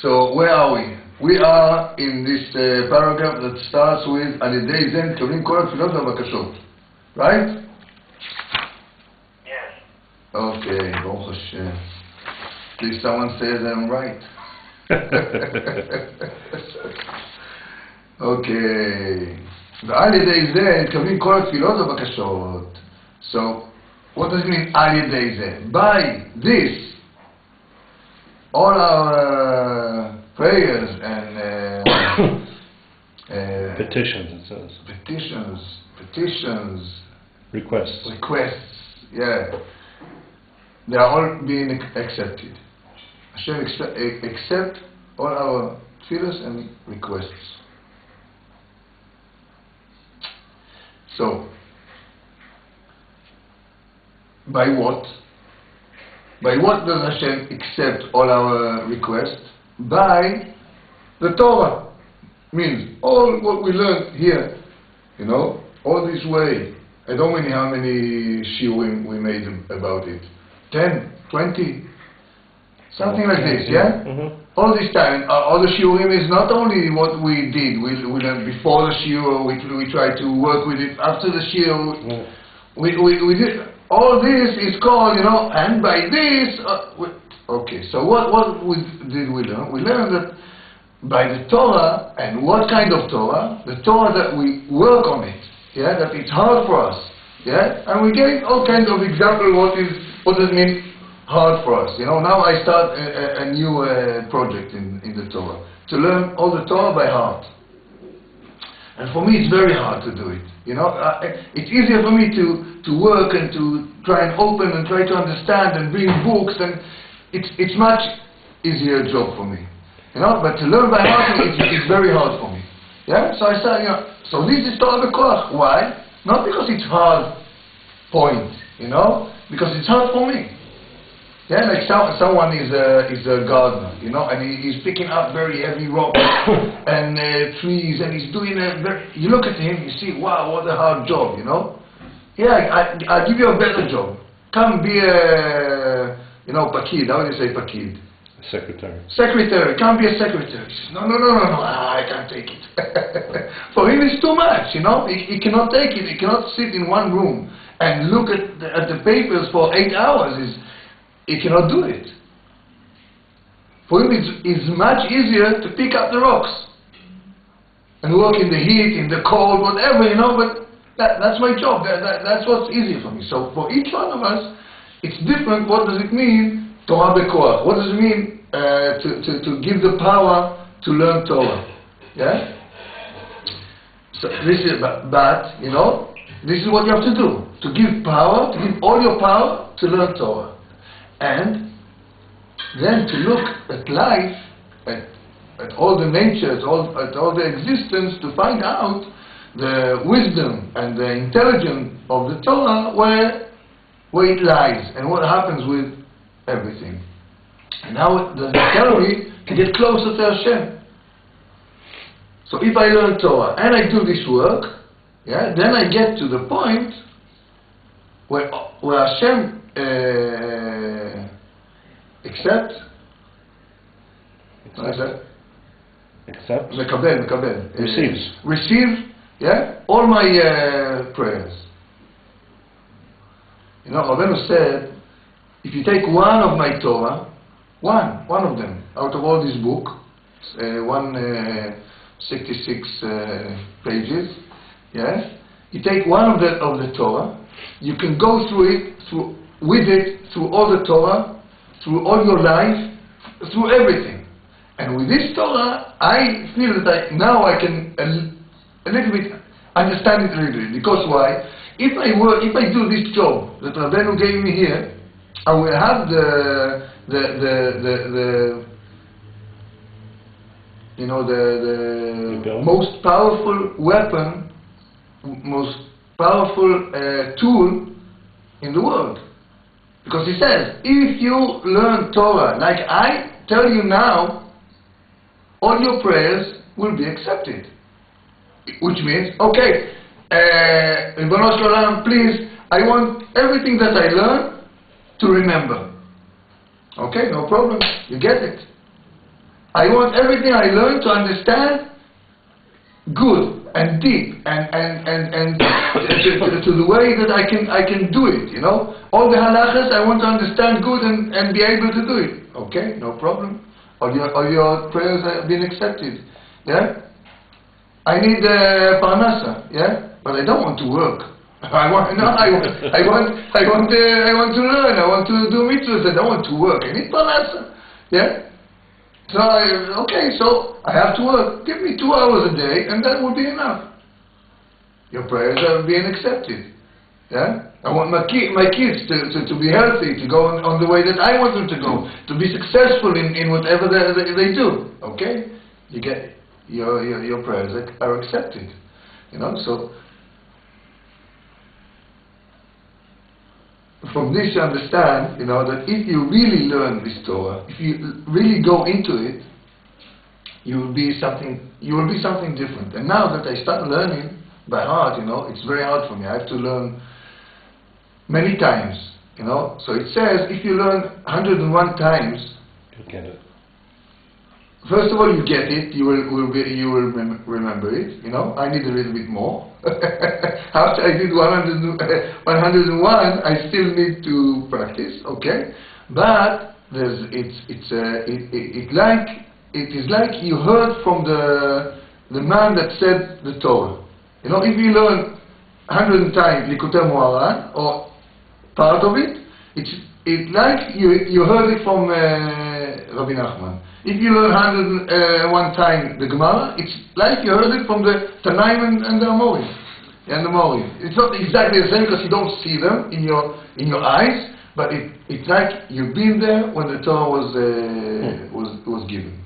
So where are we? We are in this paragraph that starts with על ידי זה מתקבלים כל התפילות והבקשות. Right? Yes. Okay, Baruch Hashem. Please someone says I'm right. Okay. ועל ידי זה מתקבלים כל התפילות והבקשות. So, what does it mean על ידי זה? By this, all our prayers and petitions, it says. Petitions, Requests. yeah. They are all being accepted. Hashem accept all our tefillos and requests. So, by what? By what does Hashem accept all our requests? By the Torah. Means all what we learned here, you know, all this way. I don't know how many shiurim we made about it. 10, 20, something like this, yeah? Mm-hmm. All this time, all the shiurim is not only what we did. We learned before the shiur, we tried to work with it. After the shiur, we did. All this is called, you know, and by this, okay, so what did we learn? We learned that by the Torah, and what kind of Torah? The Torah that we work on it, yeah, that it's hard for us, yeah, and we gave all kinds of examples. What does it mean hard for us? You know, now I start a new project in the Torah, to learn all the Torah by heart. And for me it's very hard to do it, you know. It's easier for me to work and to try and open and try to understand and bring books, and it's much easier job for me, you know. But to learn by heart, it's very hard for me. Yeah. So I said, you know, so this is Torah b'koach. Why? Not because it's hard point, you know, because it's hard for me. Yeah, like someone is a gardener, you know, and he's picking up very heavy rocks and trees, and he's doing you look at him, you see, wow, what a hard job, you know. Yeah, I'll give you a better job. Come be a, you know, pakid. How do you say pakid? Secretary. Secretary. Come be a secretary. He says, no, I can't take it. For him it's too much, you know. He cannot take it. He cannot sit in one room and look at the papers for 8 hours. He cannot do it. For him it's much easier to pick up the rocks and work in the heat, in the cold, whatever, you know, but that's my job. That's what's easy for me. So for each one of us, it's different. What does it mean, Torah b'koach? What does it mean to give the power to learn Torah? Yeah? So this is, but, you know, this is what you have to do. To give power, to give all your power to learn Torah. And then to look at life, at all the natures, at all the existence, to find out the wisdom and the intelligence of the Torah, where it lies, and what happens with everything. And now the necessary to get closer to Hashem. So if I learn Torah and I do this work, yeah, then I get to the point where Hashem accept. מקבל. Receive, yeah, all my prayers. You know, Rabbeinu said, if you take one of my Torah, one of them, out of all this book, 166 pages, yes, you take one of the Torah, you can go through it, through all the Torah, through all your life, through everything. And with this Torah, I feel that now I can a little bit understand it a little bit. Because why? If I do this job that Rabbeinu gave me here, I will have the most powerful weapon, most powerful tool in the world. Because he says, if you learn Torah like I tell you now, all your prayers will be accepted. Which means, okay, Ribono Shel Olam, please, I want everything that I learn to remember. Okay, no problem, you get it. I want everything I learn to understand good and deep and to the way that I can do it, you know. All the halachas I want to understand good and be able to do it. Okay, no problem. All your prayers have been accepted. Yeah? I need parnasa, yeah? But I don't want to work. I want to learn. I want to do mitzvahs. I don't want to work. I need parnasa. Yeah? So so I have to work. Give me 2 hours a day, and that will be enough. Your prayers are being accepted. Yeah? I want my kids to be healthy, to go on the way that I want them to go, to be successful in whatever they do. Okay? You get your prayers are accepted. You know, so from this you understand, you know, that if you really learn this Torah, if you really go into it, you will be something different. And now that I start learning by heart, you know, it's very hard for me. I have to learn many times, you know. So it says if you learn 101 times, you get it. First of all, you get it. You will remember it. You know, I need a little bit more. After I did 101, I still need to practice. Okay, but it is like you heard from the man that said the Torah. You know, if you learn 100 times Likutei Moharan or part of it, it's like you heard it from Rabbi Nachman. If you learn 101 times the Gemara, it's like you heard it from the Tanaim and the Amorim. It's not exactly the same because you don't see them in your eyes, but it's like you've been there when the Torah was given.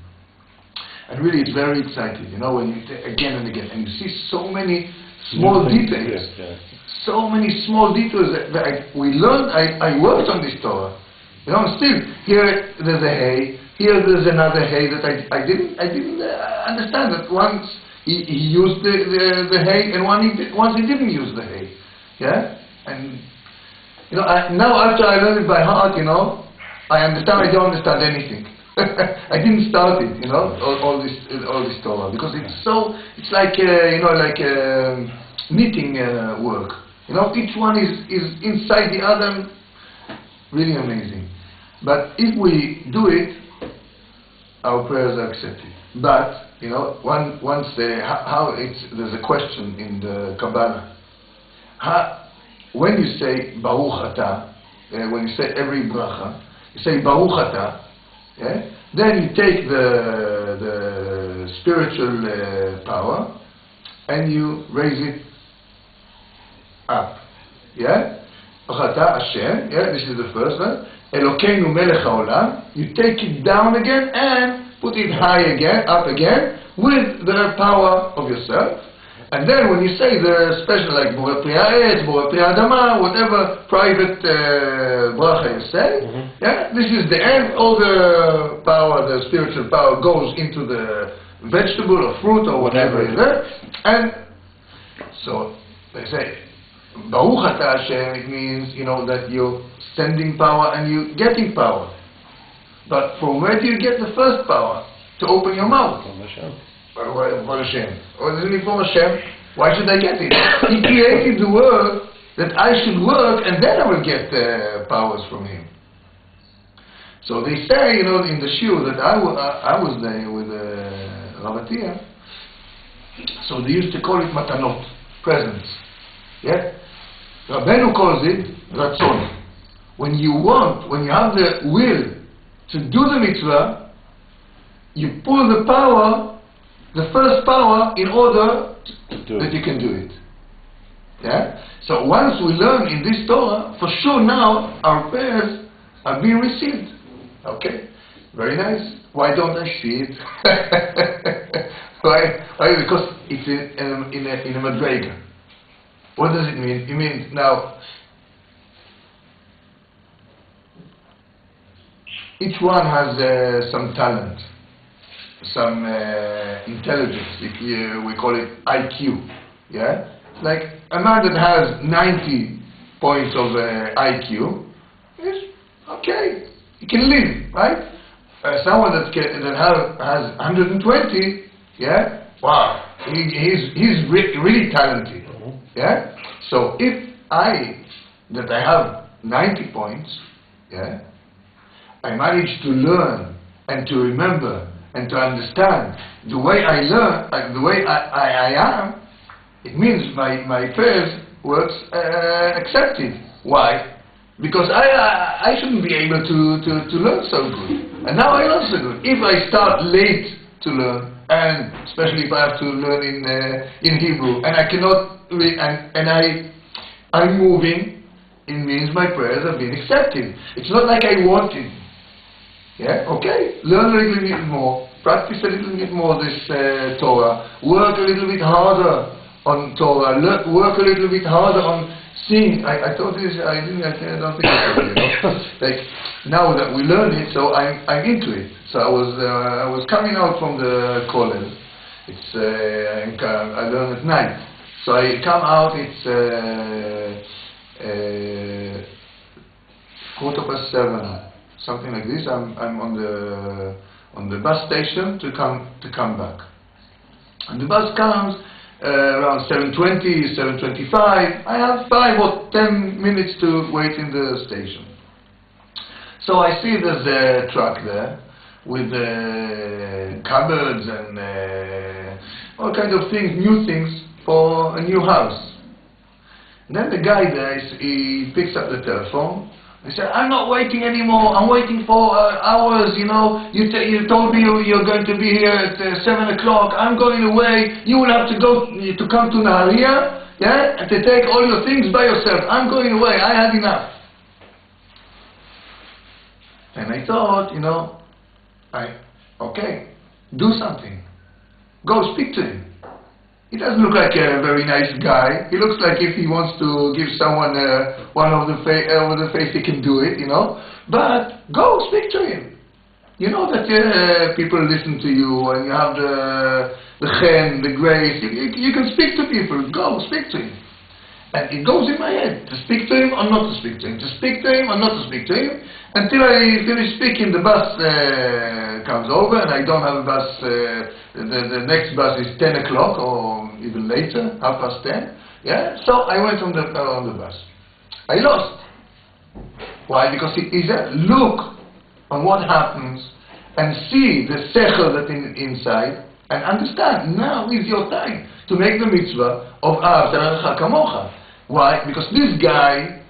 And really, it's very exciting, you know, when you again and again, and you see so many small details. Yes. So many small details that we learned. I worked on this Torah. You know, still here there's a hay. Here there's another hay that I didn't understand that once he used the hay and once he didn't use the hay. Yeah, and you know now after I learned it by heart, you know, I understand. I don't understand anything. I didn't start it, you know, all this Torah because it's like you know, like knitting work. You know, each one is inside the other. Really amazing. But if we do it, our prayers are accepted. But you know, there's a question in the Kabbalah. When you say Baruch Atah, when you say every bracha, you say Baruch Atah. Yeah? Then you take the spiritual power and you raise it up. Yeah? Baruch Atah Hashem. Yeah, this is the first one. Elokeinu melech haolam. You take it down again and put it high again, up again, with the power of yourself. And then when you say the special, like Borei Pri Ha'etz, Borei Pri Ha'adama, whatever private bracha you say, yeah, this is the end. All the power, the spiritual power, goes into the vegetable or fruit or whatever is there. And so they say, Baruch Atah Hashem, it means, you know, that you're sending power and you're getting power. But from where do you get the first power? To open your mouth. From Hashem. From Hashem. Or isn't it from Hashem? Why should I get it? He created the world that I should work and then I will get powers from Him. So they say, you know, in the shiur that I was there with Rabbi, so they used to call it matanot, presents. Yeah? Rabbeinu calls it ratzon. When you have the will to do the mitzvah, you pull the power, the first power, in order that you can do it. Yeah? So once we learn in this Torah, for sure now our prayers are being received. Okay? Very nice. Why don't I see it? Why? Because it's in a madrega. What does it mean? It means now each one has some talent, some intelligence. We call it IQ. Yeah, like a man that has 90 points of IQ is okay. He can live, right? A someone that has 120, yeah, wow, he's really talented, yeah. So if I have 90 points, yeah, I manage to learn and to remember and to understand the way I learn, the way I am. It means my prayers works accepted. Why? Because I shouldn't be able to learn so good, and now I learn so good. If I start late to learn, and especially if I have to learn in Hebrew, and I cannot, and I'm moving, it means my prayers have been accepted. It's not like I wanted. Yeah, okay. Learn a little bit more, practice a little bit more this Torah, work a little bit harder on Torah, work a little bit harder on seeing. I thought this. I don't think I told you. Like now that we learn it, so I'm into it. So I was coming out from the college. It's I learn at night. So I come out. It's 7:15, something like this. I'm on the bus station to come back, and the bus comes. Around 7:20, 7:25, I have 5 or 10 minutes to wait in the station. So I see there's a truck there with cupboards and all kinds of things, new things for a new house. And then the guy there, he picks up the telephone. He said, "I'm not waiting anymore. I'm waiting for hours. You know, you told me you're going to be here at 7 o'clock. I'm going away. You will have to come to Nahariya, yeah, and to take all your things by yourself. I'm going away. I had enough." And I thought, you know, okay, do something. Go speak to him. He doesn't look like a very nice guy. He looks like if he wants to give someone one over the face, he can do it, you know. But go speak to him. You know that people listen to you, and you have the Chen, the grace. You can speak to people. Go speak to him. And it goes in my head to speak to him or not to speak to him, to speak to him or not to speak to him. Until I finish speaking, the bus comes over, and I don't have a bus. The next bus is 10 o'clock or even later, 10:30. Yeah, so I went on the bus. I lost. Why? Because he said, look on what happens and see the sechel that inside and understand. Now is your time to make the mitzvah of Ahavta l'recha kamocha. Why? Because this guy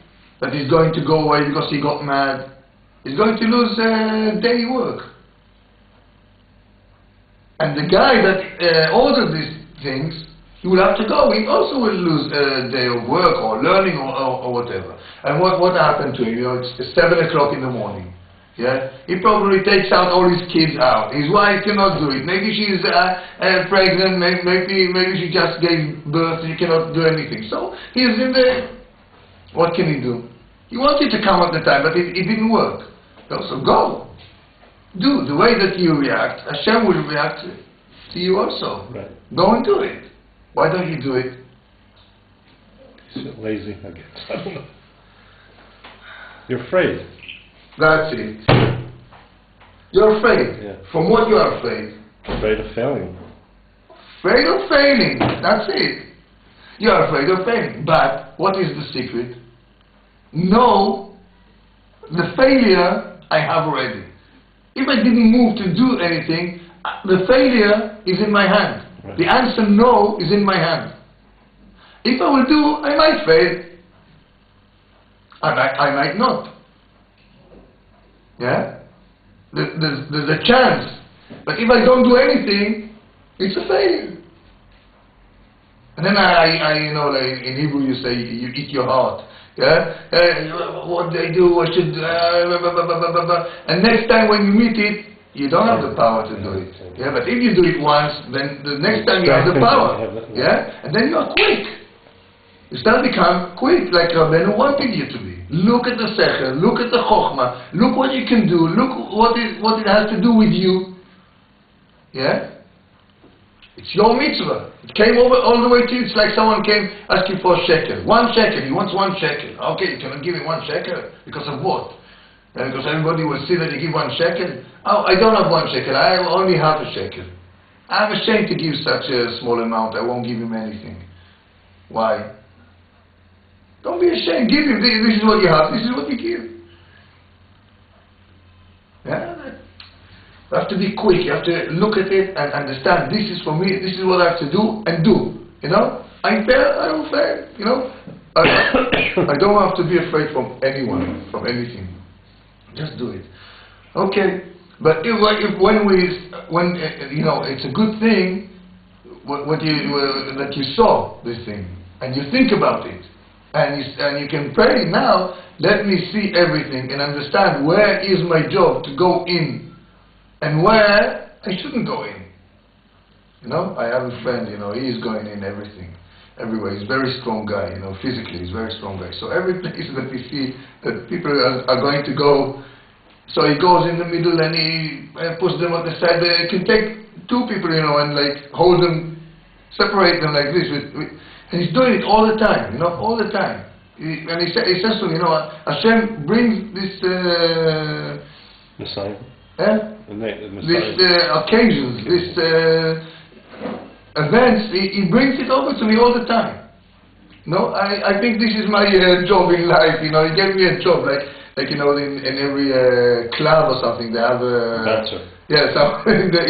that is going to go away because he got mad is going to lose daily work. And the guy that ordered these things, he will have to go. He also will lose a day of work or learning or whatever. And what happened to him? You know, it's 7 o'clock in the morning. Yeah, he probably takes out all his kids out. His wife cannot do it. Maybe she's pregnant. Maybe she just gave birth. She cannot do anything. So he's in the. What can he do? He wanted to come at the time, but it didn't work. So go. Do the way that you react. Hashem will react to you also. Right. Go and do it. Why don't you do it? He's lazy, I guess. I don't know. You're afraid. That's it. You're afraid. Yeah. From what you are afraid? Afraid of failing. Afraid of failing. That's it. You are afraid of failing. But what is the secret? Know the failure I have already. If I didn't move to do anything, the failure is in my hand. Right. The answer no is in my hand. If I will do, I might fail. I might not. Yeah? There's a chance. But if I don't do anything, it's a failure. And then you know, like in Hebrew you say, you eat your heart. Yeah? What do I do? I should... and next time when you meet it, you don't have the power to do it. Yeah? But if you do it once, then the next time you have the power. Yeah? And then you are quick. You start to become quick, like Rabbeinu wanted you to be. Look at the sechel, look at the chochama, look what you can do, look what it has to do with you. Yeah? It's your mitzvah. It came over all the way to you. It's like someone came asking for a shekel. 1 shekel. He wants 1 shekel. Okay, you cannot give him 1 shekel. Because of what? And because everybody will see that you give 1 shekel. Oh, I don't have 1 shekel, I only have a shekel. I'm ashamed to give such a small amount, I won't give him anything. Why? Don't be ashamed, give him, this is what you have, this is what you give. Yeah? You have to be quick, you have to look at it and understand, this is for me, this is what I have to do, and do. You know? I'm fair, I will fair, you know? I don't have to be afraid from anyone, from anything. Just do it. Okay, but when you know, it's a good thing that you saw this thing and you think about it, and you can pray now. Let me see everything and understand where is my job to go in, and where I shouldn't go in. You know, I have a friend. You know, he is going in everything. Everywhere. He's a very strong guy, you know, physically he's a very strong guy. So every place that we see that people are going to go, so he goes in the middle and he puts them on the side. They can take 2 people, you know, and like hold them, separate them like this. And he's doing it all the time, you know, all the time. And he says to me, you know, Hashem brings this Messiah. These occasions, this events, he brings it over to me all the time. No, I think this is my job in life. You know, he gave me a job, like you know, in every club or something they have a dancer. Yeah, so in the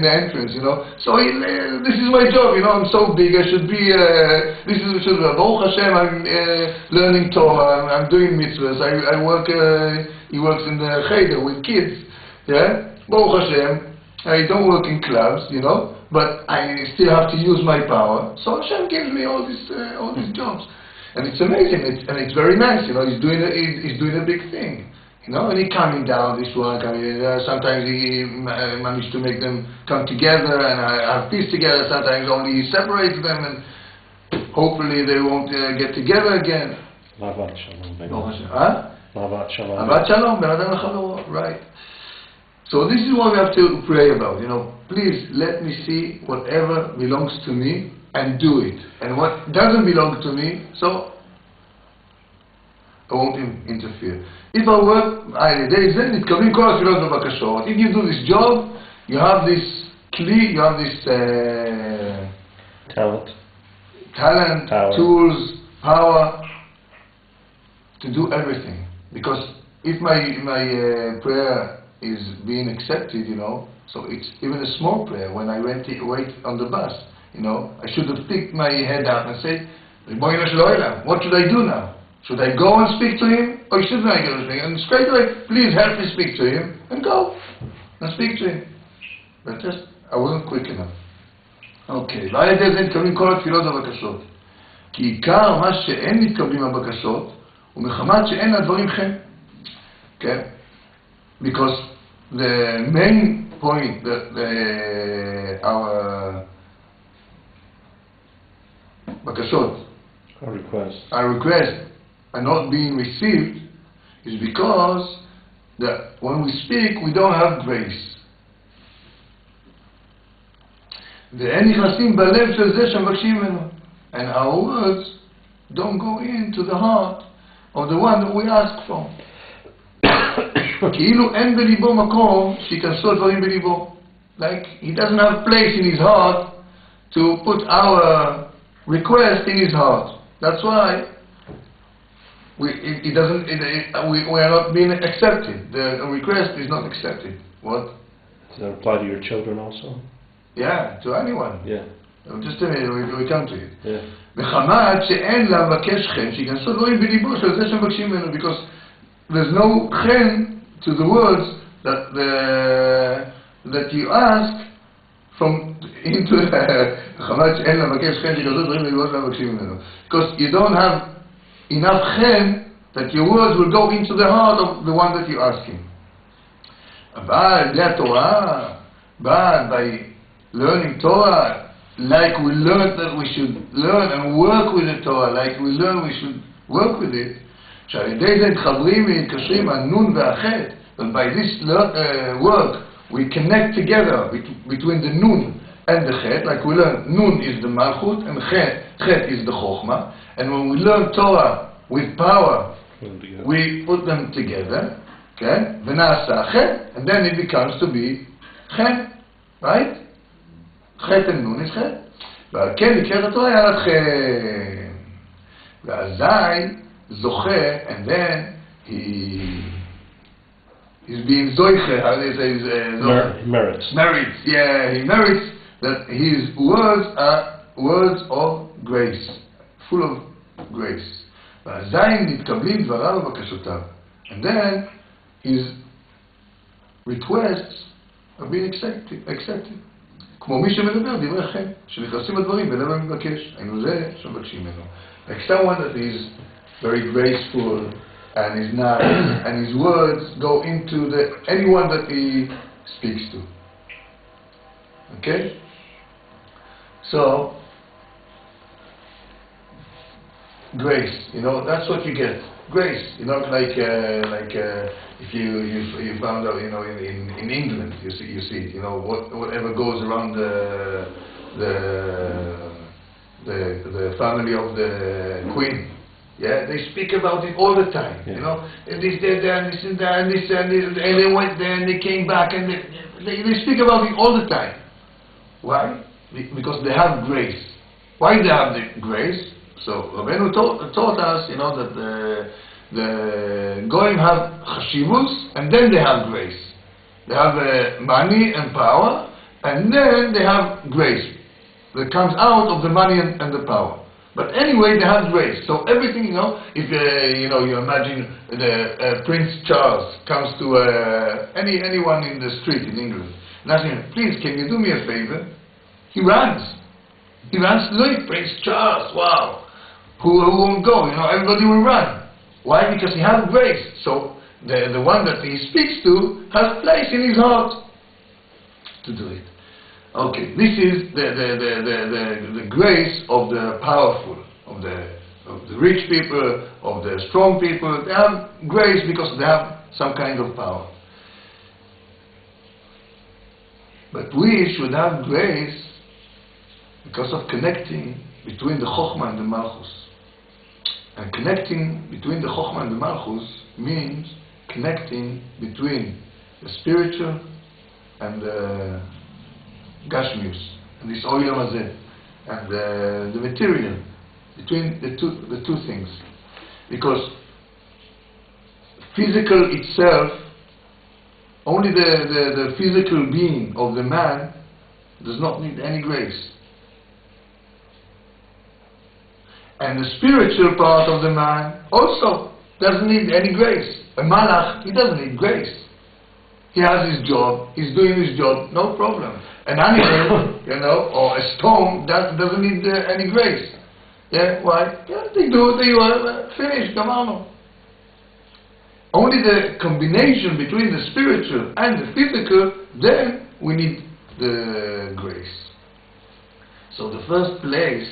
entrance, you know. So this is my job, you know. I'm so big. I should be. This is Baruch Hashem. I'm learning Torah. I'm doing mitzvahs. I work. He works in the cheder with kids. Yeah, Baruch Hashem. I don't work in clubs, you know. But I still have to use my power. So Hashem gives me all these jobs, and it's amazing. It's very nice, you know. He's doing a big thing, you know. And he's coming down this one, sometimes he managed to make them come together and have peace together. Sometimes only he separates them, and hopefully they won't get together again. Lavat shalom. Lavat shalom. Lavat shalom. Ben adam l'chavoro. Right. So this is what we have to pray about, you know. Please let me see whatever belongs to me and do it. And what doesn't belong to me, so I won't interfere. If I work, if you do this job, you have this kli, you have this talent, power. Tools, power to do everything. Because if my prayer is being accepted, you know, so it's even a small prayer. When I wait on the bus, you know, I should have picked my head up and said, what should I do now? Should I go and speak to him, or shouldn't I go and speak? And straight away, please help me speak to him, and go and speak to him. But just, I wasn't quick enough. Okay, ועל ידי זה מתקבלים כל התפילות והבקשות. כי עיקר מה שאין מתקבלים הבקשות, הוא מחמת שאין לדברים חן. Okay? Because the main point that our bakashot, our requests are not being received is because that when we speak we don't have grace. And our words don't go into the heart of the one that we ask from. כאילו אין בליבו מקום שיכנסו דברים בליבו. Like he doesn't have place in his heart to put our request in his heart. That's why we are not being accepted. The request is not accepted. What? Does that apply to your children also? Yeah, to anyone. Yeah. Just a minute, we come to it. Yeah. וחמת שאין לבקש חן שיכנסו דברים בליבו של זה שמבקשים ממנו, because there's no chen to the words that you ask from into because you don't have enough chen that your words will go into the heart of the one that you're asking. But by learning Torah, like we learned that we should learn and work with the Torah, like we learn we should work with it. שעל ידי זה מתחברים ומתקשרים הנון והחטא, and by this work we connect together between the nun and the chet, like we learn nun is the malchus and chet is the chochama, and when we learn Torah with power we put them together, כן? ונעשה חן, and then it becomes to be חן, right? חטא נון is חן. ועל כן נקראת התורה ירד חן. ואזי זוכה, and then he's being zoiche, how do you say? Merits. Merits, yeah, he merits that his words are words of grace, full of grace. ואזי נתקבלים דבריו ובקשותיו. And then his requests are being accepted. כמו מי שמדבר דברי חן, שנכנסים בדברים בלב המבקש. היינו זה שמבקשים ממנו. Like someone that is very graceful and is nice, and his words go into anyone that he speaks to. Okay? So, grace, that's what you get. Grace, like if you found out, in England, you see it, whatever goes around the family of the Queen. Yeah, they speak about it all the time. Yeah. And this, there, and this, and that, and this, and this, and they went there, and they came back, and they speak about it all the time. Why? Because they have grace. Why they have the grace? So Rabbeinu taught us, that the Goyim have chashivus, and then they have grace. They have money and power, and then they have grace that comes out of the money and the power. But anyway, they have grace. So everything, if you imagine the Prince Charles comes to anyone in the street in England and asks him, please, can you do me a favor? He runs. He runs to do it. Prince Charles, wow. Who won't go? Everybody will run. Why? Because he has grace. So the one that he speaks to has place in his heart to do it. Okay, this is the grace of the powerful, of the rich people, of the strong people. They have grace because they have some kind of power. But we should have grace because of connecting between the chochama and the malchus. And connecting between the chochama and the malchus means connecting between the spiritual and the gashmius, and this olam hazeh, and the material, between the two things. Because physical itself, only the physical being of the man does not need any grace. And the spiritual part of the man also doesn't need any grace. A malach, he doesn't need grace. He has his job, he's doing his job, no problem. An animal, or a stone, that doesn't need any grace. Yeah, why? Yeah, they do, finished, gamano. Only the combination between the spiritual and the physical, then we need the grace. So the first place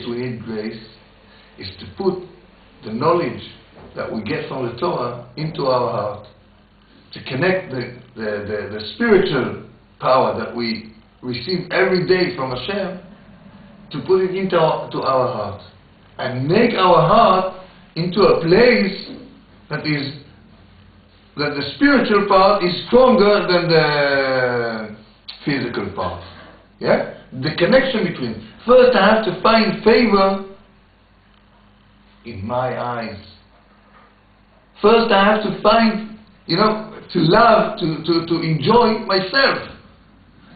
we need grace is to put the knowledge that we get from the Torah into our heart, to connect the spiritual power that we receive every day from Hashem, to put it into our heart, and make our heart into a place that the spiritual part is stronger than the physical part. Yeah? The connection between. First I have to find favor in my eyes. First I have to find, to love, to enjoy myself.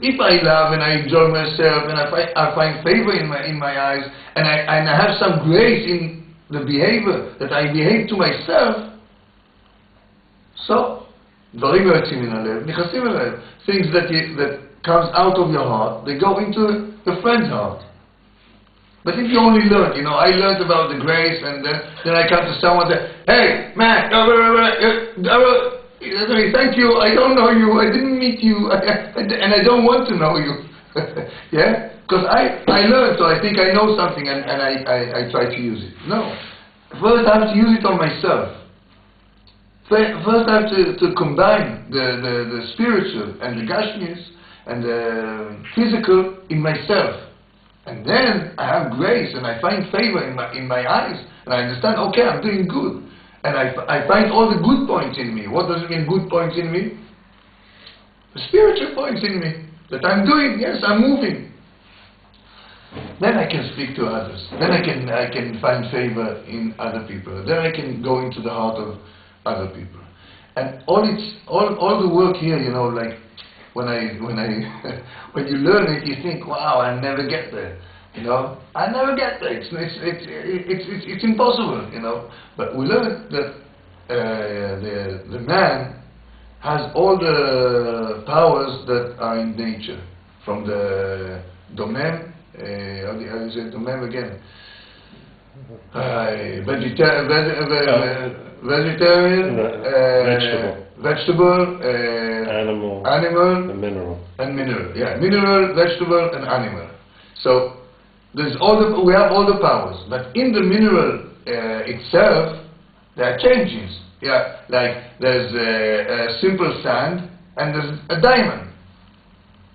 If I love and I enjoy myself and I find favor in my eyes, and I have some grace in the behavior that I behave to myself, so דברים יוצאים מן הלב, נכנסים אל הלב. Things that comes out of your heart, they go into the friend's heart. But if you only learn, I learned about the grace, and then I come to someone and say, hey, man, thank you, I don't know you, I didn't meet you, and I don't want to know you. Yeah? Because I learned, so I think I know something, and I try to use it. No. First I have to use it on myself. First I have to combine the spiritual and the gashmius and the physical in myself. And then I have grace and I find favor in my eyes, and I understand, okay, I'm doing good. and I find all the good points in me. What does it mean, good points in me? The spiritual points in me, that I'm doing, yes, I'm moving. Then I can speak to others. Then I can find favor in other people. Then I can go into the heart of other people. And all the work here, you know, like when you learn it, you think, wow, I'll never get there. You know, I never get there. It's impossible. You know, but we learn that the man has all the powers that are in nature, from the domem. How do you say domem again? Vegetarian, vegetable, animal, and mineral. And mineral. Yeah, mineral, vegetable, and animal. So there's we have all the powers, but in the mineral itself, there are changes. Yeah, like there's a simple sand and there's a diamond.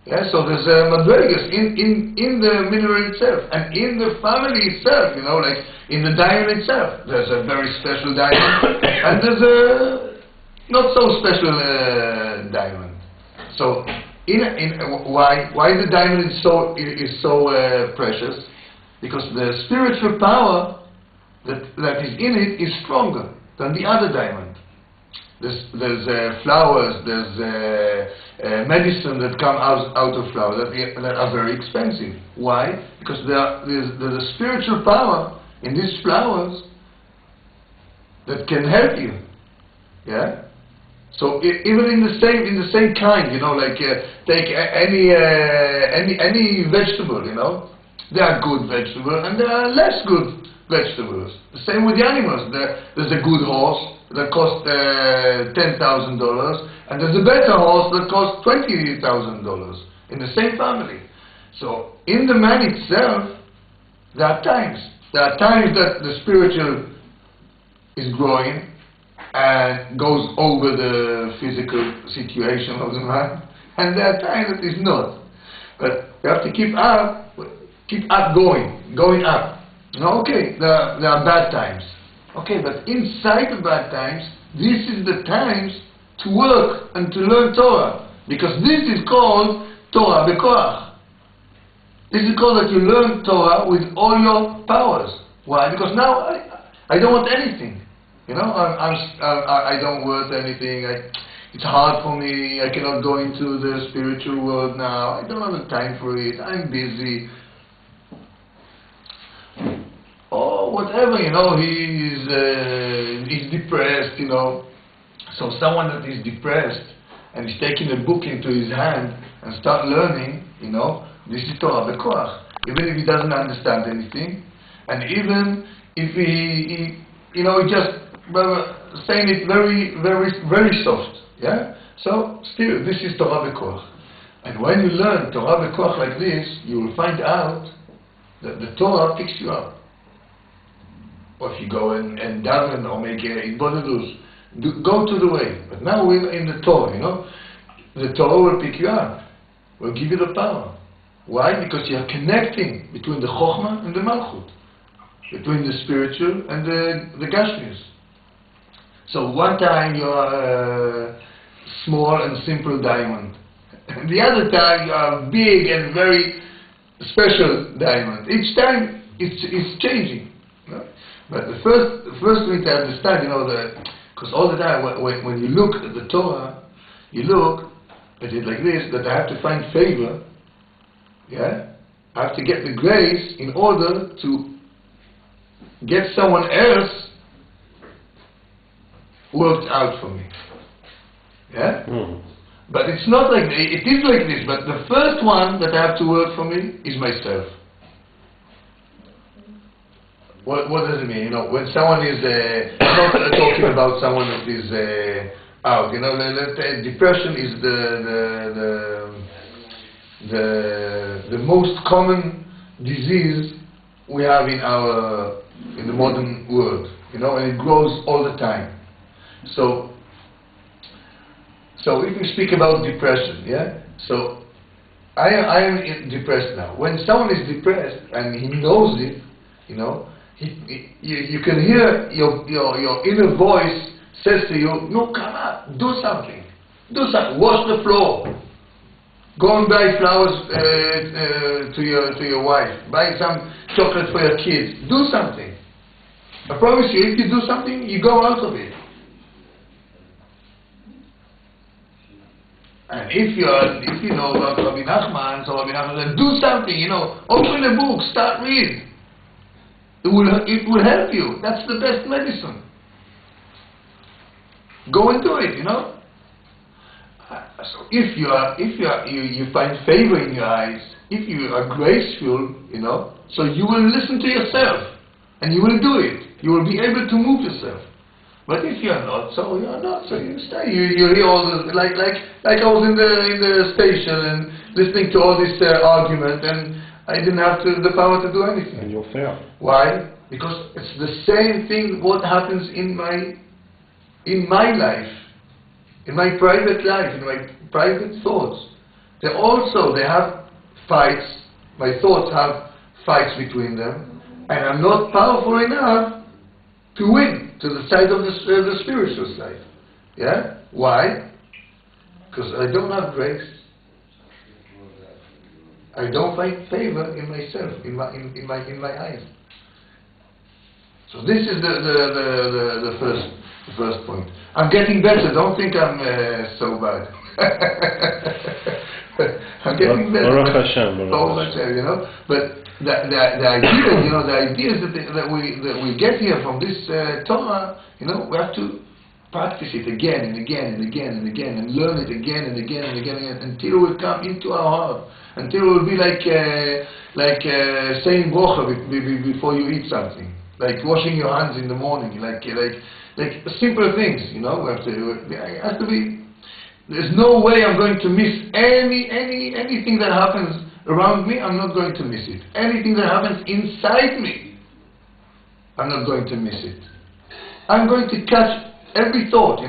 Yeah, so there's madrigas in the mineral itself, and in the family itself, you know, like in the diamond itself, there's a very special diamond, and there's a not so special diamond. So, why the diamond is so precious? Because the spiritual power that is in it is stronger than the other diamond. There's flowers, there's medicine that come out of flowers that are very expensive. Why? Because there's a spiritual power in these flowers that can help you. Yeah. So even in the same kind, you know, like take any vegetable, you know, there are good vegetables and there are less good vegetables. The same with the animals. There's a good horse that costs $10,000, and there's a better horse that costs $20,000 in the same family. So in the man itself, there are times that the spiritual is growing and goes over the physical situation of the man, and there are times that is not. But you have to keep up going up. You know, okay, there are bad times. Okay, but inside the bad times, this is the times to work and to learn Torah. Because this is called Torah Bekoach. This is called that you learn Torah with all your powers. Why? Because now I don't want anything. You know, I don't want anything. It's hard for me. I cannot go into the spiritual world now. I don't have the time for it. I'm busy. Or whatever, you know, he's depressed, you know. So someone that is depressed and is taking a book into his hand and start learning, you know, this is Torah Bekoach. Even if he doesn't understand anything, and even if he you know, just saying it very, very, very soft, yeah. So still, this is Torah Bekoach. And when you learn Torah Bekoach like this, you will find out that the Torah picks you up. Or if you go and daven or make itbodedus, go to the way. But now we're in the Torah, you know. The Torah will pick you up, will give you the power. Why? Because you are connecting between the chochama and the malchus, between the spiritual and the gashmius. So one time you are a small and simple diamond, and the other time you are a big and very special diamond. Each time it's changing. You know? But the first thing to understand, you know, because all the time when you look at the Torah, you look at it like this, that I have to find favor, yeah? I have to get the grace in order to get someone else worked out for me. Yeah? Mm. But it's not like, it is like this, but the first one that I have to work for me is myself. What does it mean? You know, when someone is not talking about someone that is out. You know, depression is the most common disease we have in the modern world. You know, and it grows all the time. So if we speak about depression, yeah. So I am depressed now. When someone is depressed and he knows it, you know. you can hear your inner voice says to you, no, come on, do something. Do something. Wash the floor. Go and buy flowers to your wife. Buy some chocolate for your kids. Do something. I promise you, if you do something, you go out of it. And if you know about Rabbi Nachman, so Rabbi Nachman said, do something, open a book, start read. It will help you. That's the best medicine. Go and do it, So if you find favor in your eyes, if you are graceful, so you will listen to yourself and you will do it. You will be able to move yourself. But if you are not, so you are not. So you stay. You hear all the like I was in the station and listening to all this argument, and I didn't have the power to do anything. And you'll fail. Why? Because it's the same thing. What happens in my life, in my private life, in my private thoughts? They have fights. My thoughts have fights between them, and I'm not powerful enough to win to the side of the spiritual side. Yeah? Why? Because I don't have grace. I don't find favor in myself, in my eyes. So this is the first point. I'm getting better. Don't think I'm so bad. I'm getting better. Baruch Hashem, But the ideas that we get here from this Torah, we have to practice it again and again and again and again, and learn it again and again and again and again, until it will come into our heart, until it will be like saying bracha before you eat something, like washing your hands in the morning, like simple things. We have to. It has to be. There's no way I'm going to miss anything that happens around me. I'm not going to miss it. Anything that happens inside me, I'm not going to miss it. I'm going to catch every thought,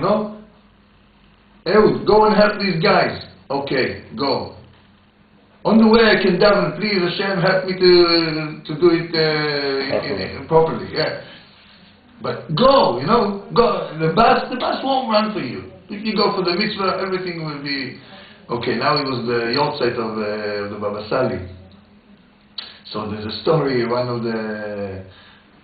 Ehud, go and help these guys. Okay, go. On the way I can daven, please Hashem, help me to do it properly. Yeah. But go, go. The bus won't run for you. If you go for the mitzvah, everything will be okay. Now it was the yahrzeit of the Baba Sali. So there's a story. One of the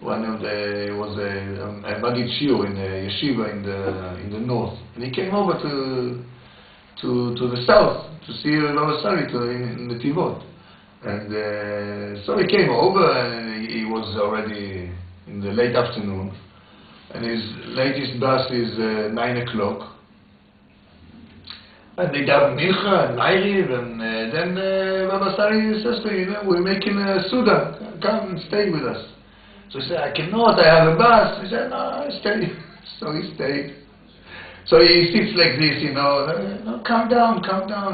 was a Magid Shiur in a yeshiva in the north, and he came over to the south to see Baba Sali in the Tivot, and so he came over, and he was already in the late afternoon, and his latest bus is 9 o'clock. And they daven mincha and ma'ariv, and then Baba Sali says to him, we're making a suda, come and stay with us. So he said, I cannot, I have a bus. He said, no, stay. So he stayed. So he sits like this, no, calm down,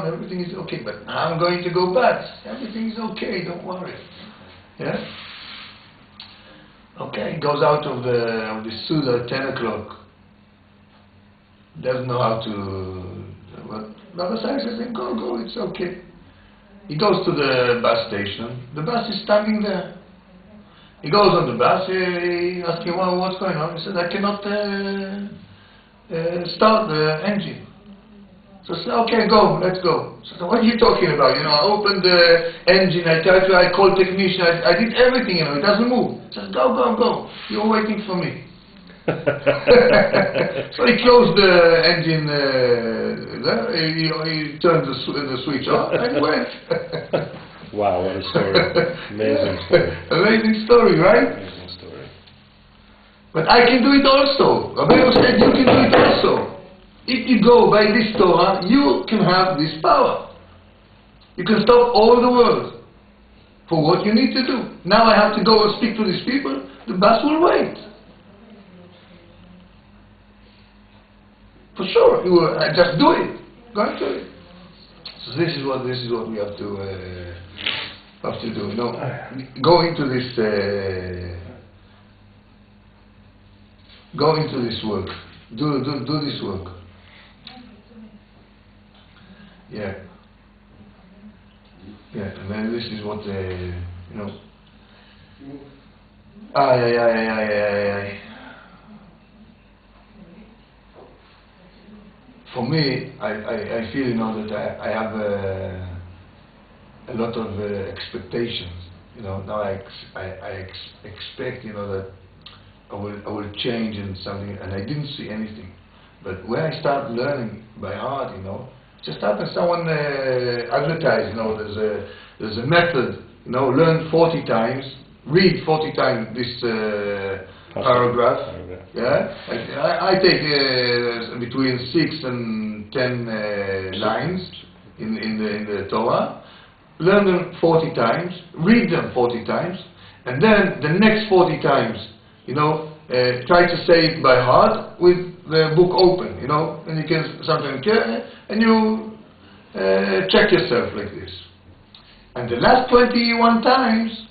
everything is okay. But now I'm going to go back. Everything is okay, don't worry. Yeah? Okay, goes out of the suda at 10 o'clock. Doesn't know how to. But Baba Sali says, go, it's okay. He goes to the bus station. The bus is standing there. He goes on the bus, he asks him, well, what's going on? He says, I cannot start the engine. So I said, okay, go, let's go. So what are you talking about? I opened the engine, I called technician, I did everything, it doesn't move. He says, go, you're waiting for me. So he closed the engine, he turned the switch on and went. Wow, what a story. Amazing story. Amazing story, right? Amazing story. But I can do it also. Rabbi Ehud said you can do it also. If you go by this Torah, you can have this power. You can stop all the world for what you need to do. Now I have to go and speak to these people. The bus will wait. For sure, you will just do it. Go and do it. So this is what we have to do. Go into this work. Do this work. Yeah. And then this is what Ay, ay, ay, ay, ay, ay. For me, I feel, you know, that I have a lot of expectations. You know, now I expect, you know, that I will change in something, and I didn't see anything. But when I start learning by heart, you know, just happened someone advertised, you know, there's a method, you know, learn 40 times, read 40 times this paragraph. Yeah, I take between 6 and 10 lines in the Torah, learn them 40 times, read them 40 times, and then the next 40 times, you know, try to say it by heart with the book open, you know, and you can sometimes and you check yourself like this. And the last 21 times,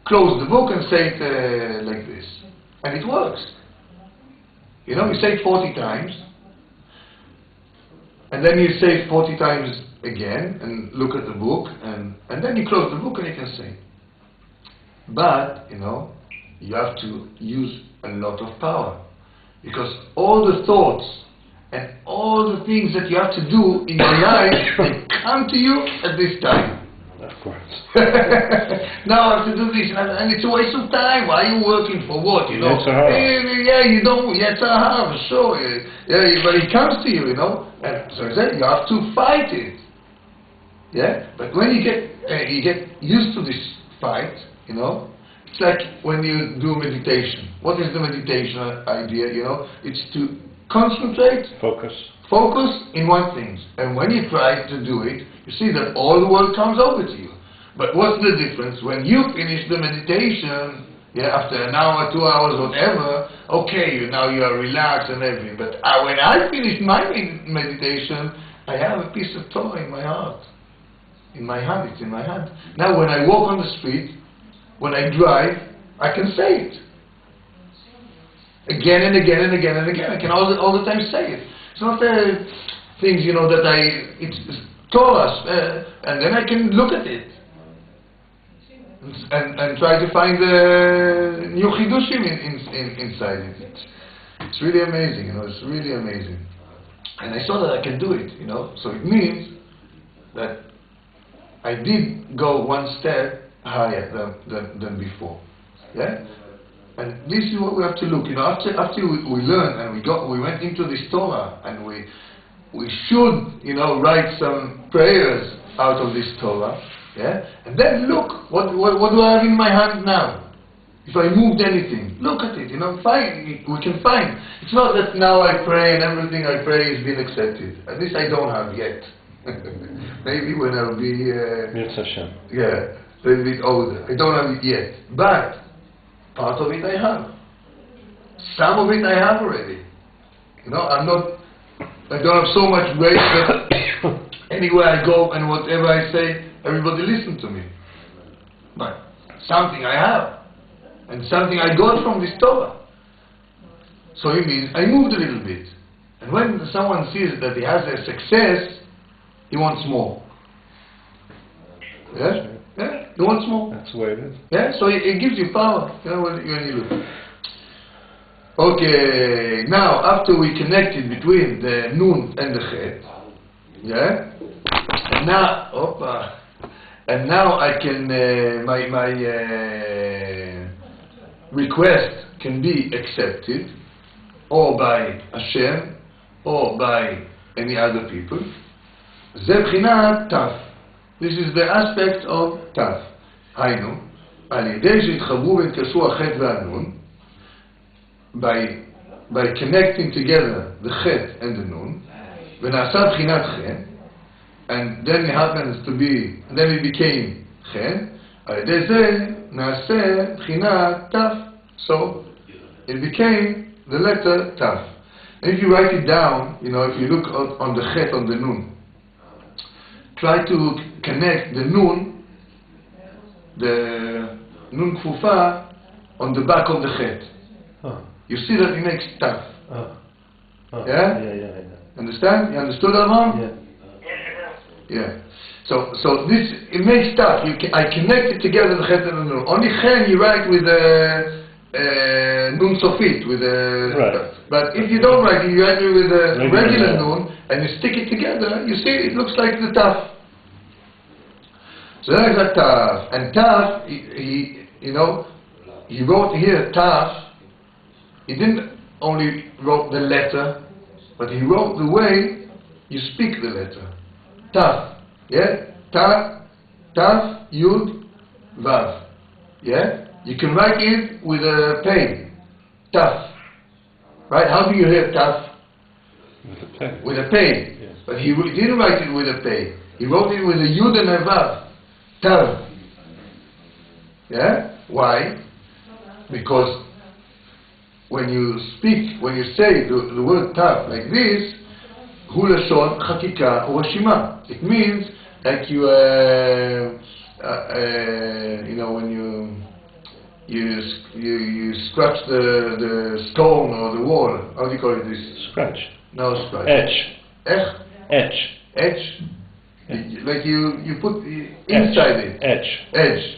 close the book and say it like this, and it works. You know, you say it 40 times, and then you say it 40 times again, and look at the book, and then you close the book and you can say it. But, you know, you have to use a lot of power, because all the thoughts and all the things that you have to do in your life, they come to you at this time. Of course. Now I have to do this, and it's a waste of time. Why are you working for what? You know? Yeah, you don't. Yes, for sure. Yeah, but it comes to you, you know. And so I said, you have to fight it. Yeah, but when you get used to this fight, you know, it's like when you do meditation. What is the meditation idea? You know, it's to concentrate, focus in one thing. And when you try to do it, you see that all the world comes over to you. But what's the difference? When you finish the meditation, yeah, after an hour, 2 hours, whatever, okay, now you are relaxed and everything. But when I finish my meditation, I have a piece of Torah in my heart. In my hand, it's in my hand. Now when I walk on the street, when I drive, I can say it. Again and again and again and again. I can all the time say it. It's not things, you know, that it's Torah, and then I can look at it and try to find new chidushim inside it. It's really amazing, you know. It's really amazing, and I saw that I can do it, you know. So it means that I did go one step higher than before. Yeah. And this is what we have to look, you know, after we learned and we went into this Torah, and we should, you know, write some prayers out of this Torah, yeah? And then look, what do I have in my hand now? If I moved anything, look at it, you know, we can find. It's not that now I pray and everything I pray has been accepted. At least I don't have yet. Maybe when I'll be, Hashem. Yeah, a little bit older. I don't have it yet. But part of it I have. Some of it I have already. You know, I don't have so much weight that anywhere I go and whatever I say, everybody listen to me. But something I have. And something I got from this Torah. So it means I moved a little bit. And when someone sees that he has a success, he wants more. Yeah? Yeah, he wants more. That's the way it is. Yeah, so it gives you power, you know, when you look. Okay, now after we connected between the Nun and the Chet, yeah, and now I can, my request can be accepted, or by Hashem, or by any other people. זה בחינת תף. This is the aspect of תף. היינו, על ידי שהתחברו והתקשרו החטא והנון, by connecting together the chet and the nun, ונעשה בחינת חן, and then it happens to be, and then it became חן, על ידי זה נעשה בחינת תף. So, it became the letter תף. And if you write it down, you know, if you look on the chet, on the nun, try to connect the nun kfufa, on the back of the chet. You see that it makes taf. Yeah? Yeah. Understand? You understood that one? Yeah. So it makes taf. I connect it together, the chet and the nun. Only chen you write with nun sofit with a. Right. But if you don't write it, you write it with a regular yeah. nun, and you stick it together. You see, it looks like the taf. So that's a taf, and taf. He wrote here taf. He didn't only wrote the letter, but he wrote the way you speak the letter. Taf, yeah. Taf, Yud, Vav, yeah. You can write it with a pay. Taf, right? How do you hear taf? With a pen. With a pay. Yes. But he didn't write it with a pay. He wrote it with a Yud and a Vav. Tav. Yeah? Why? Because when you speak, when you say the word tav like this, hu lashon chakika or shima. It means like you, when you scratch the stone or the wall. How do you call it this? Scratch. No scratch. Etch. Etch. Etch. Like you put inside it. Edge.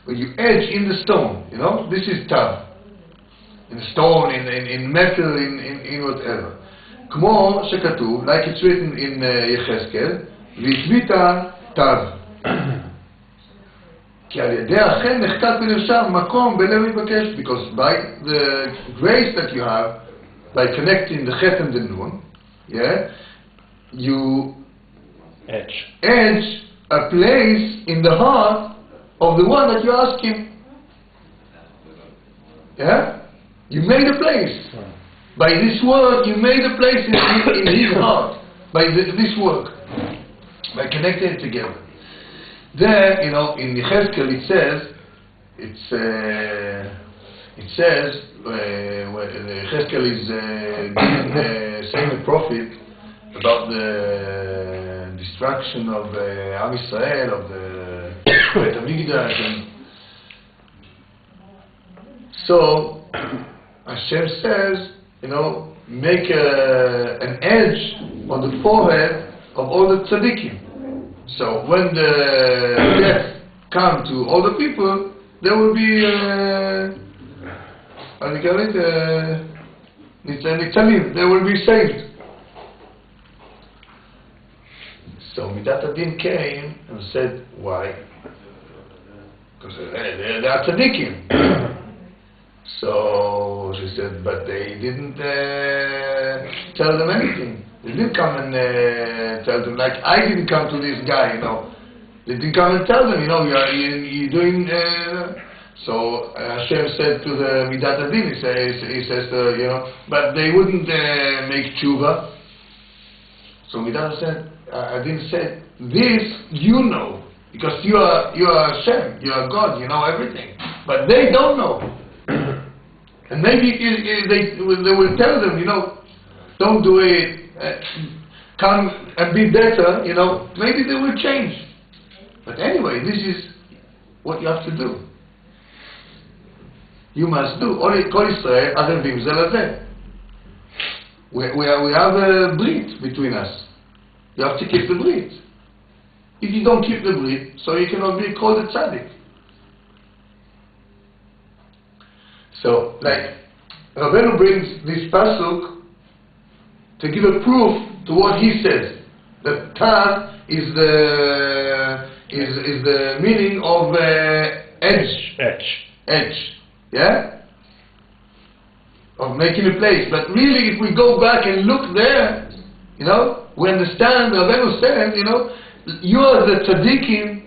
When you edge in the stone, this is tav. In stone, in metal, in whatever. כמו שכתוב, like it's written in יחזקאל, והצבית תו. כי על ידי החן נחקק ונרשם מקום בלב מתבקש, because by the grace that you have, by connecting the chet and the nun, yeah, you edge a place in the heart of the one that you ask him. Yeah? You made a place. By this word, you made a place in his heart. By this work. By connecting it together. There, in Yechezkel it says, when Yechezkel is saying the prophet about the destruction of Am Yisrael, of the Beit HaMikdash, and so Hashem says, make an edge on the forehead of all the tzaddikim. So when the death come to all the people, there will be how do you call it? Nitzalim. They will be saved. So Midat Adin came and said, why? Because they are tzaddikim. So she said, but they didn't tell them anything. They didn't come and tell them, like I didn't come to this guy, They didn't come and tell them, you're doing. So Hashem said to the Midat Adin, he says, but they wouldn't make tshuva. So Midat Adin said, this you know, because you are Hashem, you are God, you know everything. But they don't know. And maybe they will tell them, don't do it, come and be better, maybe they will change. But anyway, this is what you have to do. You must do. Kol Israel adavim ze lezeh. We have a brit between us. You have to keep the brit. If you don't keep the brit, so you cannot be called a tzaddik. So, like, Rabbeinu brings this pasuk to give a proof to what he says. That tav is the meaning of edge. Yeah? Of making a place. But really, if we go back and look there, we understand, Rabbeinu said, you are the tzaddikim,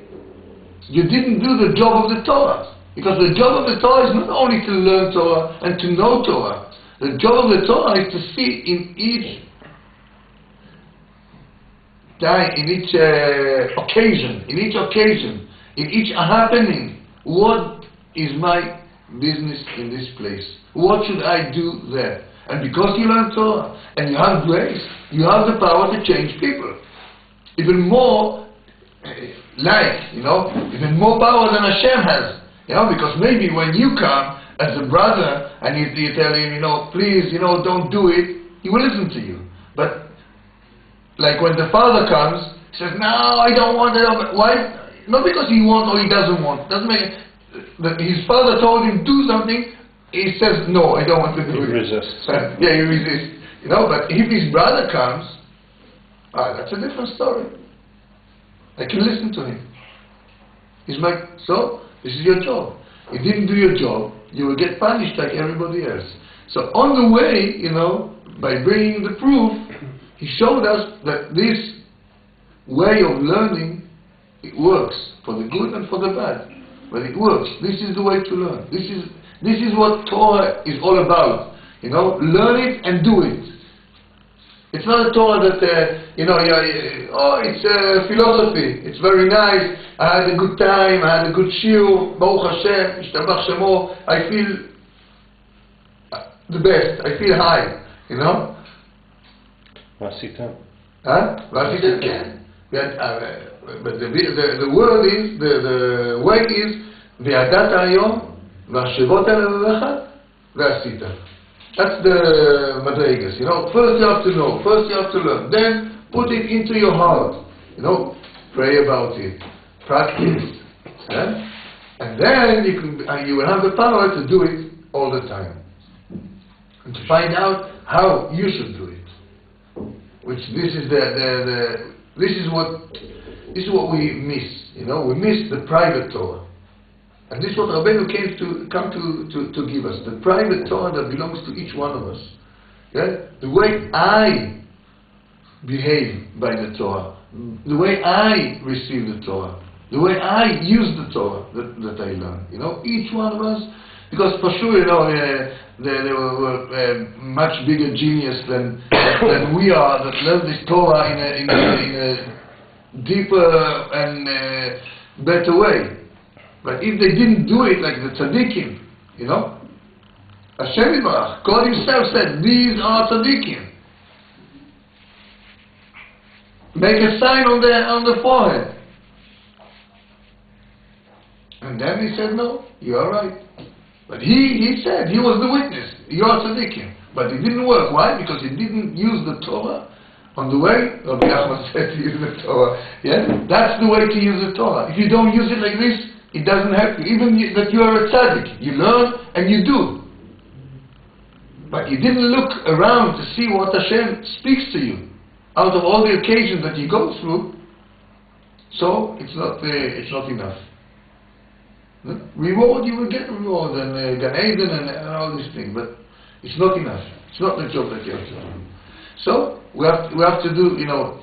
you didn't do the job of the Torah. Because the job of the Torah is not only to learn Torah and to know Torah. The job of the Torah is to see in each occasion, in each happening, what is my business in this place? What should I do there? And because you learn Torah and you have grace, you have the power to change people. Even more even more power than Hashem has. Because maybe when you come as a brother and you tell him, please, don't do it, he will listen to you. But like when the father comes, he says, no, I don't want it. Why? Not because he wants or he doesn't want. Doesn't make it. that his father told him do something, he says, no, I don't want to do it. He resists. Yeah, he resists. You know, but if his brother comes, that's a different story. I can listen to him. He's like, so, this is your job. You didn't do your job, you will get punished like everybody else. So on the way, you know, by bringing the proof, he showed us that this way of learning, it works for the good and for the bad. But it works. This is the way to learn. This is what Torah is all about. You know, learn it and do it. It's not a Torah that, you know, it's philosophy. It's very nice. I had a good time. I had a good shiur. Baruch Hashem. Ishtabach Shemo. I feel the best. I feel high. You know? Vasitam. Huh? Vasitam can. But the word is, the way is, וידעת היום, והשבות על לבבך, ועשית. That's the madrigas. You know, first you have to know, first you have to learn, then put it into your heart. You know, pray about it, practice, and then you will have the power to do it all the time, and to find out how you should do it. Which this is what we miss. You know, we miss the private Torah. And this is what Rabbeinu come to give us. The private Torah that belongs to each one of us. Yeah? The way I behave by the Torah. The way I receive the Torah. The way I use the Torah that I learn. You know, each one of us. Because for sure, you know, they were much bigger genius than we are that learn this Torah in a deeper and better way. But if they didn't do it like the tzaddikim, you know, Hashem Yitbarach, God Himself said, these are tzaddikim. Make a sign on the forehead. And then He said, no, you are right. But he said, he was the witness, you are tzaddikim. But it didn't work. Why? Because he didn't use the Torah on the way. Rabbi Nachman said to use the Torah. Yeah? That's the way to use the Torah. If you don't use it like this, it doesn't help you. Even that you are a tzaddik. You learn and you do. But you didn't look around to see what Hashem speaks to you. Out of all the occasions that you go through, so it's not enough. Reward, you will get reward, and Gan Eden and all these things, but it's not enough. It's not the job that you have to do. So we have to do, you know,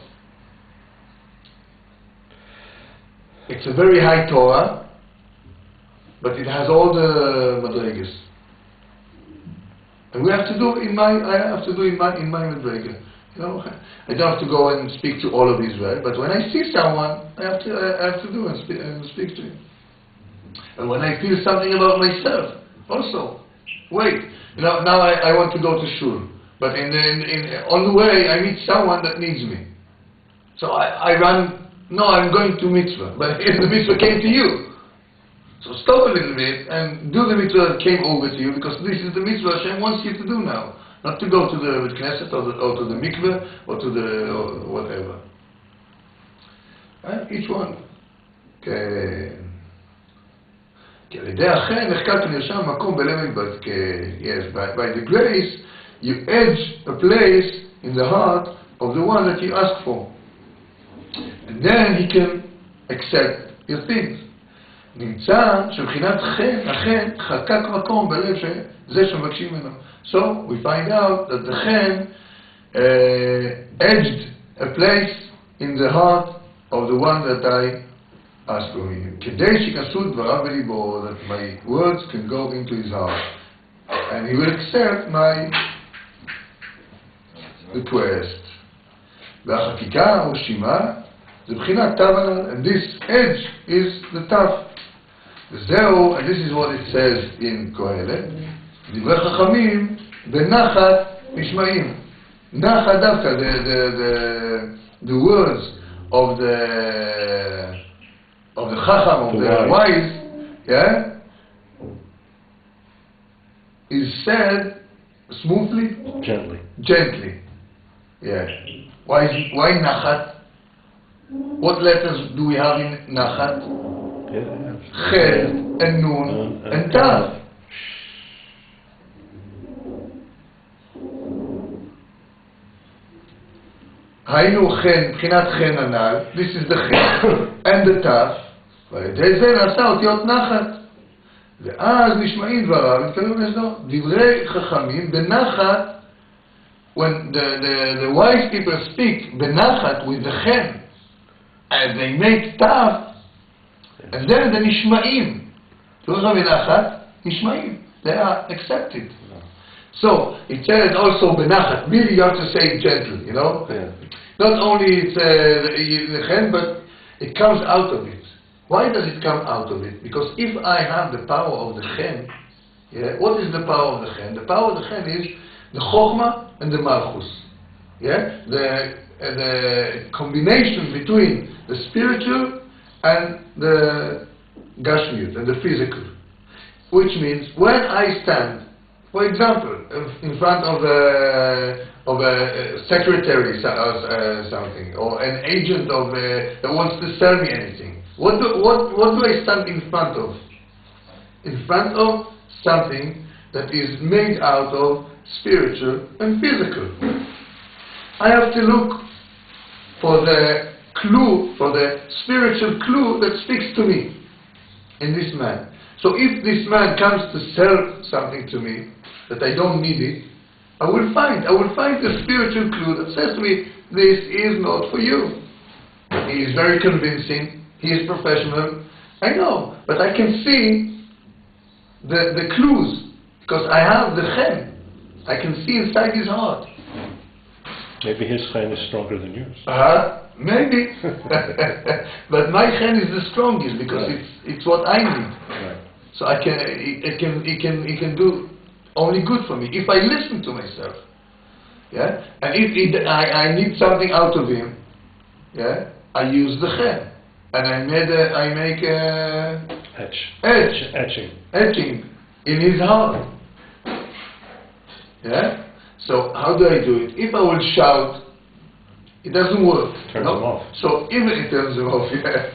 it's a very high Torah, but it has all the madrigas. And we have to do I have to do in my madriga. You know, I don't have to go and speak to all of Israel, but when I see someone, I have to do and speak to him. And when I feel something about myself, also, wait. You know, now I want to go to shul, but on the way I meet someone that needs me. So I run. No, I'm going to mitzvah, but the mitzvah came to you. So stop a little bit and do the mitzvah that came over to you, because this is the mitzvah Hashem wants you to do now, not to go to the Knesset or to the mikveh or to the whatever. Each one. Okay. Yes, by the grace, you edge a place in the heart of the one that you ask for. And then he can accept your things. נמצא שבחינת חן, החן חקק מקום בלב שזה שמבקשים ממנו. So we find out that the chen edged a place in the heart of the one that I ask for him. כדי שיכנסו דבריו בליבו, that my words can go into his heart. And he will accept my request. והחקיקה או שימה זה בחינת תו הנ"ל. And this edge is the תו. וזהו, and this is what it says in קהלת, דברי חכמים בנחת נשמעים. נחת דווקא, the words of the chacham, of the wise, yeah, is said smoothly, gently. Yeah. Why nachat? What letters do we have in nachat? Chet and Nun and Tav. היינו חן, מבחינת חן הנ"ל, this is the חן, and the תף, ועל ידי זה נעשה אותיות נחת. ואז נשמעים דבריו, נתקרב לזו, דברי חכמים בנחת, when the wise people speak בנחת with the חן, and they make תף, and then the נשמעים. תראו בנחת, נשמעים. They are accepted. So, it says also benachat. Really, you have to say it gentle, you know? Yeah. Not only it's the chen, but it comes out of it. Why does it come out of it? Because if I have the power of the chen, yeah, what is the power of the chen? The power of the chen is the chochama and the malchus. Yeah? The combination between the spiritual and the gashmiut, and the physical. Which means, when I stand, for example, in front of a secretary something, or an agent of that wants to sell me anything, what do I stand in front of? In front of something that is made out of spiritual and physical. I have to look for the clue, for the spiritual clue that speaks to me in this man. So if this man comes to sell something to me that I don't need it, I will find the spiritual clue that says to me, this is not for you. He is very convincing, he is professional, I know, but I can see the clues, because I have the chen. I can see inside his heart. Maybe his chen is stronger than yours. Maybe. But my chen is the strongest, because it's what I need. Right. So it can do only good for me if I listen to myself. Yeah, and if I need something out of him, yeah, I use the chen, and I make etching in his heart. Yeah. So how do I do it? If I will shout, it doesn't work. Turns them off. So even it turns them off. Yeah.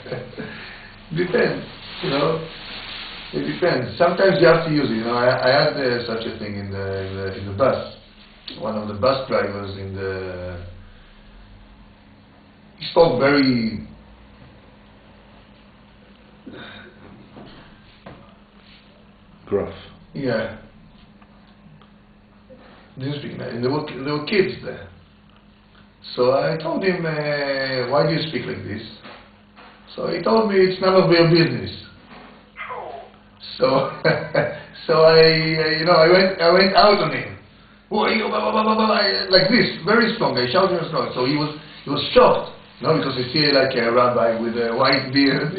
Depends. You know. It depends. Sometimes you have to use it. You know, I had such a thing in the bus. One of the bus drivers he spoke very gruff. Yeah. Didn't speak. And there were kids there. So I told him, why do you speak like this? So he told me it's none of their business. So, I went out on him. Like this, very strong. I shouted him strong. So he was shocked, because you see like a rabbi with a white beard,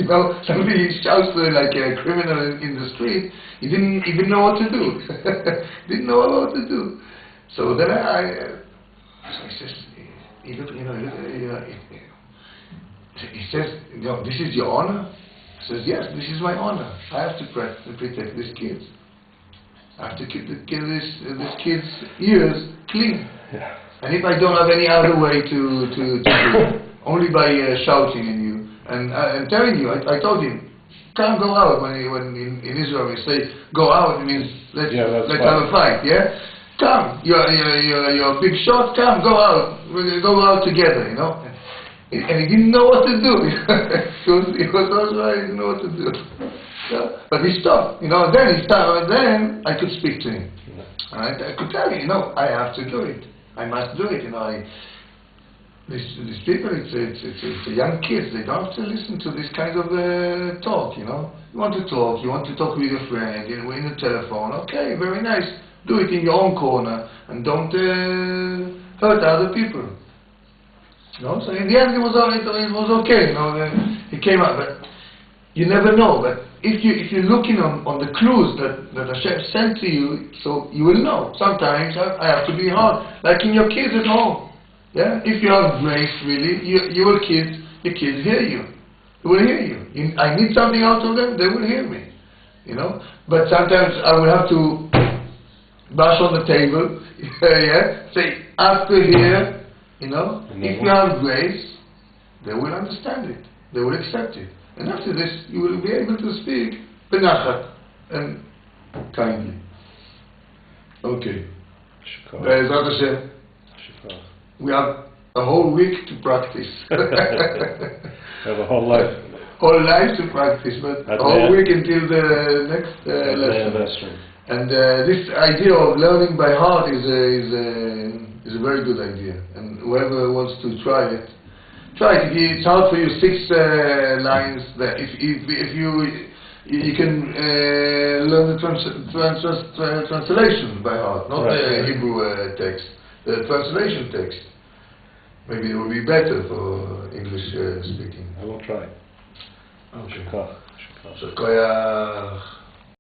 suddenly he shouts like a criminal in the street. He didn't even know what to do. Didn't know what to do. So then so he says, he says, this is your honor? He says, yes, this is my honor. I have to protect these kids. I have to keep this kid's ears clean. Yeah. And if I don't have any other way to do it, only by shouting in you and telling you, I told him, can't go out. When in Israel we say go out, it means let's have a fight. Yeah, come. You're a big shot. Come, go out. We'll go out together. And he didn't know what to do. he was also, he didn't know what to do. So, but he stopped. Then he stopped. Then I could speak to him. Right? I could tell him, I have to do it. I must do it. These people, it's young kids. They don't have to listen to this kind of talk. You want to talk. You want to talk with your friend. In the telephone. Okay, very nice. Do it in your own corner and don't hurt other people. So in the end, it was okay. He came out, but you never know. But if you're looking on the clues that Hashem sent to you, so you will know. Sometimes I have to be hard, like in your kids at home. Yeah, if you have grace, really, your kids hear you. They will hear you. I need something out of them, they will hear me. But sometimes I will have to bash on the table. Yeah, say after here. If you have grace, they will understand it. They will accept it. And after this, you will be able to speak benachat and kindly. Okay. Be'ezrat Hashem. We have a whole week to practice. Have a whole life. Whole life to practice, but a whole week until the next lesson. And this idea of learning by heart is a very good idea. And whoever wants to try it, try it. It's hard for you, 6 lines. That if you can learn the translation by heart, not the Hebrew text, the translation text. Maybe it will be better for English speaking. I will try. Okay. Shukach. Shukach.